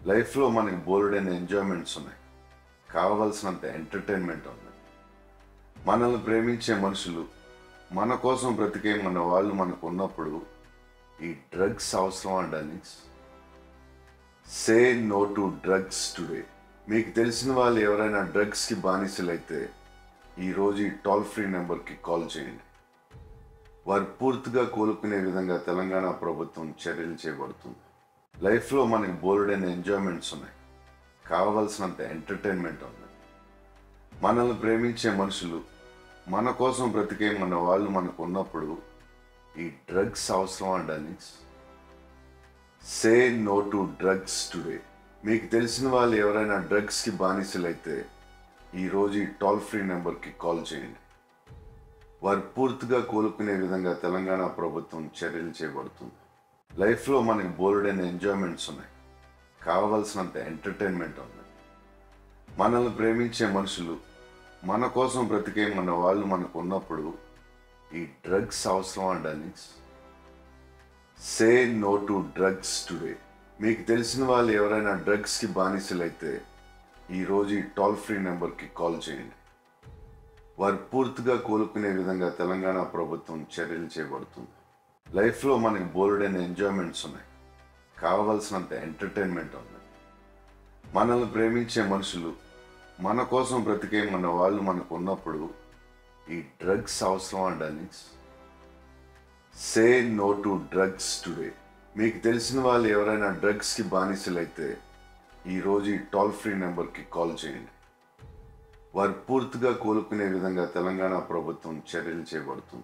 లైఫ్లో మనకి బోల్డైన ఎంజాయ్మెంట్స్ ఉన్నాయి. కావలసినంత ఎంటర్టైన్మెంట్ ఉంది. మనల్ని ప్రేమించే మనుషులు, మన కోసం బ్రతికే మన వాళ్ళు మనకు ఉన్నప్పుడు ఈ డ్రగ్స్ అవసరం అండి. Say no to drugs today. మీకు తెలిసిన వాళ్ళు ఎవరైనా డ్రగ్స్కి బానిసలైతే ఈరోజు ఈ టోల్ ఫ్రీ నెంబర్కి కాల్ చేయండి. వారు పూర్తిగా కోలుకునే విధంగా తెలంగాణ ప్రభుత్వం చర్యలు చేపడుతుంది. లైఫ్లో మనకి బోల్డైన ఎంజాయ్మెంట్స్ ఉన్నాయి. కావలసినంత ఎంటర్టైన్మెంట్ ఉంది. మనల్ని ప్రేమించే మనుషులు, మన కోసం బ్రతికే మన వాళ్ళు మనకు ఉన్నప్పుడు ఈ డ్రగ్స్ అవసరం అండి. Say no to drugs today. మీకు తెలిసిన వాళ్ళు ఎవరైనా డ్రగ్స్కి బానిసలైతే ఈరోజు ఈ టోల్ ఫ్రీ నెంబర్కి కాల్ చేయండి. వారు పూర్తిగా కోలుకునే విధంగా తెలంగాణ ప్రభుత్వం చర్యలు చేపడుతుంది. లైఫ్లో మనకి బోల్డైన ఎంజాయ్మెంట్స్ ఉన్నాయి. కావలసినంత ఎంటర్టైన్మెంట్ ఉంది. మనల్ని ప్రేమించే మనుషులు, మన కోసం బ్రతికే మన వాళ్ళు మనకు ఉన్నప్పుడు ఈ డ్రగ్స్ అవసరం అండి. Say no to drugs today. మీకు తెలిసిన వాళ్ళు ఎవరైనా డ్రగ్స్కి బానిసలైతే ఈరోజు ఈ టోల్ ఫ్రీ నెంబర్కి కాల్ చేయండి. వారు పూర్తిగా కోలుకునే విధంగా తెలంగాణ ప్రభుత్వం చర్యలు చేపడుతుంది. లైఫ్లో మనకి బోల్డైన ఎంజాయ్మెంట్స్ ఉన్నాయి. కావలసినంత ఎంటర్టైన్మెంట్ ఉంది. మనల్ని ప్రేమించే మనుషులు, మన కోసం బ్రతికే మన వాళ్ళు మనకు ఉన్నప్పుడు ఈ డ్రగ్స్ అవసరం అండి. Say no to drugs today. మీకు తెలిసిన వాళ్ళు ఎవరైనా డ్రగ్స్కి బానిసలైతే ఈరోజు ఈ టోల్ ఫ్రీ నెంబర్కి కాల్ చేయండి. వారు పూర్తిగా కోలుకునే విధంగా తెలంగాణ ప్రభుత్వం చర్యలు చేపడుతుంది.